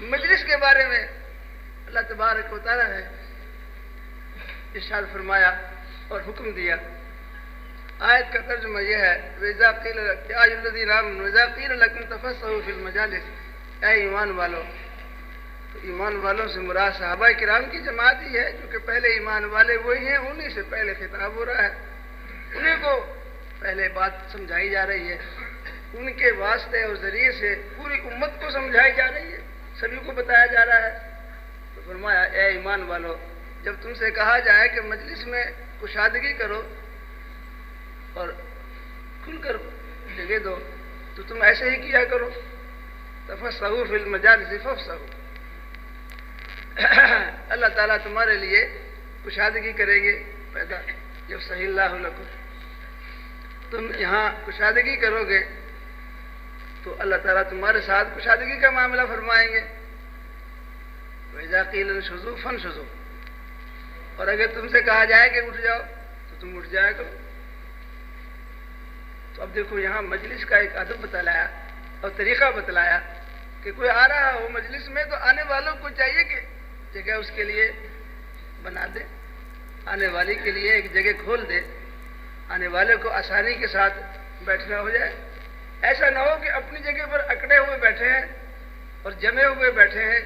مجلس کے بارے میں اللہ تبارک و تعالیٰ نے ارشاد فرمایا اور حکم دیا. آیت کا ترجمہ یہ ہے وَإِذَا قِيلَ يَا أَيُّهَا الَّذِينَ آمَنُوا إِذَا قِيلَ لَكُمْ تَفَسَّحُوا فِي الْمَجَالِسِ. اے ایمان والو. تو ایمان والوں سے مراد صحابہ کرام کی جماعت ہی ہے، کیونکہ پہلے ایمان والے وہی ہیں، انہی سے پہلے خطاب ہو رہا ہے، انہیں کو پہلے بات سمجھائی جا رہی ہے، ان کے واسطے اور ذریعے سے پوری امت کو سمجھائی جا رہی ہے، سبھی کو بتایا جا رہا ہے. تو فرمایا اے ایمان والو، جب تم سے کہا جائے کہ مجلس میں کشادگی کرو اور کھل کر جگہ دو تو تم ایسے ہی کیا کرو. تفسحوا فی المجالس فافسحوا. اللہ تعالیٰ تمہارے لیے کشادگی کریں گے پیدا. یفسح اللہ لکم. تم یہاں کشادگی کرو گے تو اللہ تعالیٰ تمہارے ساتھ کشادگی کا معاملہ فرمائیں گے. وَإِذَا قِيلَ انشزوا فانشزوا. اور اگر تم سے کہا جائے کہ اٹھ جاؤ تو تم اٹھ جایا کرو. تو اب دیکھو یہاں مجلس کا ایک ادب بتلایا اور طریقہ بتلایا کہ کوئی آ رہا ہو مجلس میں تو آنے والوں کو چاہیے کہ جگہ اس کے لیے بنا دے، آنے والے کے لیے ایک جگہ کھول دے، آنے والے کو آسانی کے ساتھ بیٹھنا ہو جائے. ایسا نہ ہو کہ اپنی جگہ پر اکڑے ہوئے بیٹھے ہیں اور جمے ہوئے بیٹھے ہیں،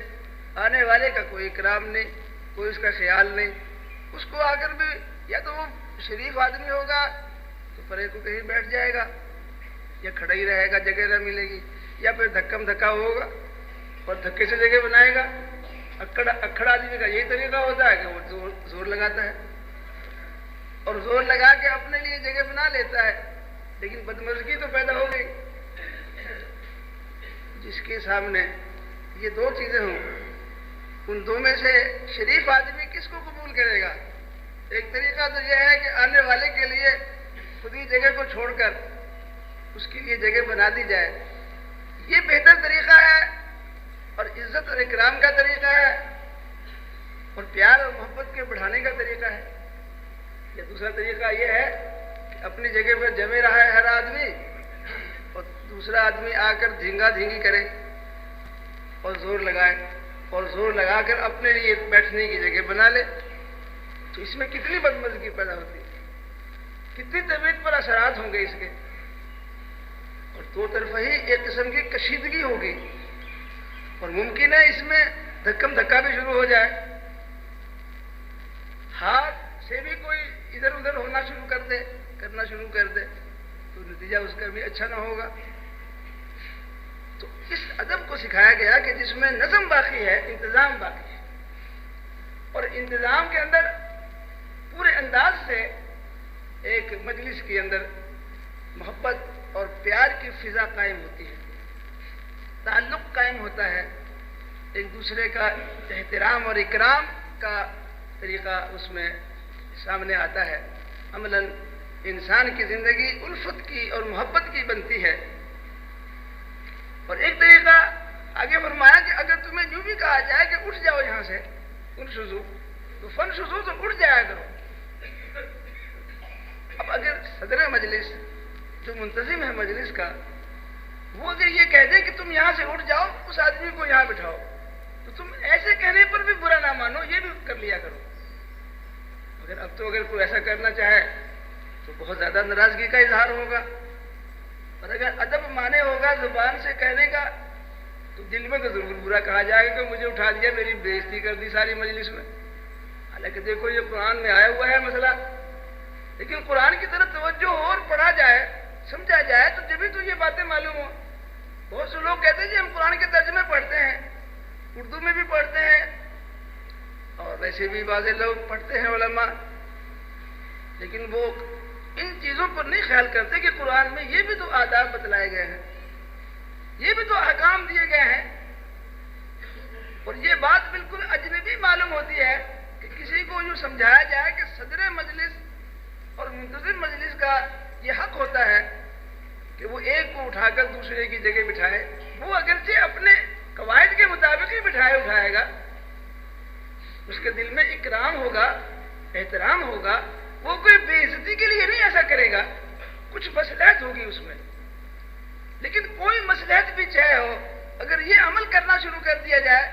آنے والے کا کوئی اکرام نہیں، کوئی اس کا خیال نہیں. اس کو آ کر بھی یا تو وہ شریف آدمی ہوگا تو پرے کو کہیں بیٹھ جائے گا یا کھڑا ہی رہے گا، جگہ نہ ملے گی، یا پھر دھکم دھکا ہوگا اور دھکے سے جگہ بنائے گا. اکڑا آدمی کا یہی طریقہ ہوتا ہے کہ وہ زور لگاتا ہے اور زور لگا کے اپنے لیے جگہ بنا لیتا ہے، لیکن بدمزگی تو پیدا ہو گئی. جس کے سامنے یہ دو چیزیں ہوں، ان دو میں سے شریف آدمی کس کو قبول کرے گا؟ ایک طریقہ تو یہ ہے کہ آنے والے کے لیے خود ہی جگہ کو چھوڑ کر اس کے لیے جگہ بنا دی جائے، یہ بہتر طریقہ ہے اور عزت اور اکرام کا طریقہ ہے اور پیار اور محبت کے بڑھانے کا طریقہ ہے. یا دوسرا طریقہ یہ ہے کہ اپنی جگہ پر جمے رہا ہے ہر آدمی اور دوسرا آدمی آ کر دھینگا دھینگی کرے اور زور لگائے اور زور لگا کر اپنے لیے بیٹھنے کی جگہ بنا لے. تو اس میں کتنی بدمزگی پیدا ہوتی ہے، کتنی طبیعت پر اثرات ہوں گے اس کے، اور دو طرفہ ہی ایک قسم کی کشیدگی ہوگی اور ممکن ہے اس میں دھکم دھکا بھی شروع ہو جائے، ہاتھ سے بھی کوئی ادھر ادھر ہونا کرنا شروع کر دے تو نتیجہ اس کا بھی اچھا نہ ہوگا. تو اس ادب کو سکھایا گیا کہ جس میں نظم باقی ہے، انتظام باقی ہے، اور انتظام کے اندر پورے انداز سے ایک مجلس کے اندر محبت اور پیار کی فضا قائم ہوتی ہے، تعلق قائم ہوتا ہے، ایک دوسرے کا احترام اور اکرام کا طریقہ اس میں سامنے آتا ہے. عملاً انسان کی زندگی الفت کی اور محبت کی بنتی ہے. اور ایک طریقہ آگے فرمایا کہ اگر تمہیں یوں بھی کہا جائے کہ اٹھ جاؤ یہاں سے انشزوا تو فنشزوا، تو اٹھ جایا کرو. اب اگر صدر مجلس جو منتظم ہے مجلس کا، وہ اگر یہ کہہ دے کہ تم یہاں سے اٹھ جاؤ، اس آدمی کو یہاں بٹھاؤ، تو تم ایسے کہنے پر بھی برا نہ مانو، یہ بھی کر لیا کرو. اگر کوئی ایسا کرنا چاہے تو بہت زیادہ ناراضگی کا اظہار ہوگا، اور اگر ادب مانے ہوگا زبان سے کہنے کا تو دل میں تو ضرور برا کہا جائے گا کہ مجھے اٹھا دیا، میری بےعزتی کر دی ساری مجلس میں. حالانکہ دیکھو یہ قرآن میں آیا ہوا ہے مسئلہ، لیکن قرآن کی طرف توجہ ہو اور پڑھا جائے، سمجھا جائے تو جبھی تو یہ باتیں معلوم ہوں. بہت سے لوگ کہتے ہیں جی ہم قرآن کے ترجمے پڑھتے ہیں، اردو میں بھی پڑھتے ہیں اور ویسے بھی بعض لوگ پڑھتے ہیں علماء، لیکن وہ ان چیزوں پر نہیں خیال کرتے کہ قرآن میں یہ بھی تو آداب بتلائے گئے ہیں، یہ بھی تو احکام دیے گئے ہیں. اور یہ بات بالکل اجنبی معلوم ہوتی ہے کہ کسی کو یوں سمجھایا جائے کہ صدر مجلس اور منتظم مجلس کا یہ حق ہوتا ہے کہ وہ ایک کو اٹھا کر دوسرے کی جگہ بٹھائے. وہ اگرچہ اپنے قواعد کے مطابق ہی اٹھائے گا، اس کے دل میں اکرام ہوگا، احترام ہوگا، وہ کوئی بے عزتی کے لیے نہیں ایسا کرے گا، کچھ مصلحت ہوگی اس میں. لیکن کوئی مصلحت بھی چاہے ہو اگر یہ عمل کرنا شروع کر دیا جائے،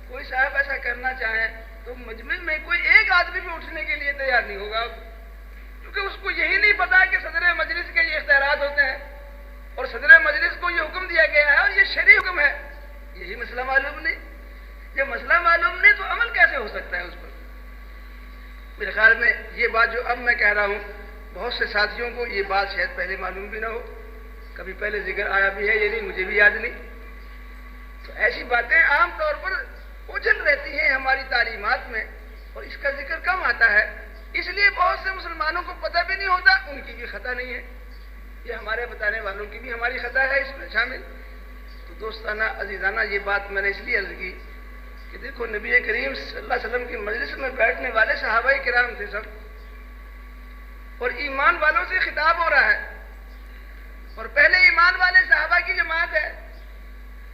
کوئی صاحب ایسا کرنا چاہے تو مجمع میں کوئی ایک آدمی بھی اٹھنے کے لیے تیار نہیں ہوگا، کیونکہ اس کو یہی نہیں پتا کہ صدر مجلس کے یہ اختیارات ہوتے ہیں اور صدر مجلس کو یہ حکم دیا گیا ہے اور یہ شرعی حکم ہے، یہی مسئلہ معلوم نہیں۔ جب مسئلہ معلوم نہیں تو عمل کیسے ہو سکتا ہے اس پر؟ میرے خیال میں یہ بات جو اب میں کہہ رہا ہوں، بہت سے ساتھیوں کو یہ بات شاید پہلے معلوم بھی نہ ہو، کبھی پہلے ذکر آیا بھی ہے یہ نہیں، مجھے بھی یاد نہیں۔ تو ایسی باتیں عام طور پر اجل رہتی ہیں ہماری تعلیمات میں اور اس کا ذکر کم آتا ہے، اس لیے بہت سے مسلمانوں کو پتہ بھی نہیں ہوتا، ان کی بھی خطا نہیں ہے، یہ ہمارے بتانے والوں کی بھی ہماری خطا ہے اس میں شامل۔ تو دوستانہ عزیزانہ یہ بات میں نے اس لیے عرض کی کہ دیکھو نبی کریم صلی اللہ علیہ وسلم کی مجلس میں بیٹھنے والے صحابہ کرام تھے سب، اور ایمان والوں سے خطاب ہو رہا ہے، اور پہلے ایمان والے صحابہ کی جماعت ہے،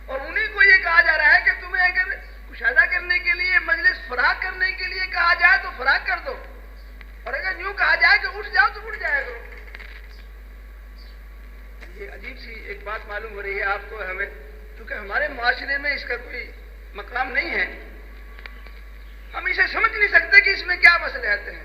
اور انہیں کو یہ کہا جا رہا ہے کہ تمہیں اگر کشادہ کرنے کے لیے مجلس فراغ کرنے کے لیے کہا جائے تو فراغ کر دو، اور اگر یوں کہا جائے کہ اٹھ جاؤ تو اٹھ جایا کرو۔ یہ عجیب سی ایک بات معلوم ہو رہی ہے آپ کو ہمیں، کیونکہ ہمارے معاشرے میں اس کا کوئی مقام نہیں ہے، ہم اسے سمجھ نہیں سکتے کہ اس میں کیا مسئلے آتے ہیں۔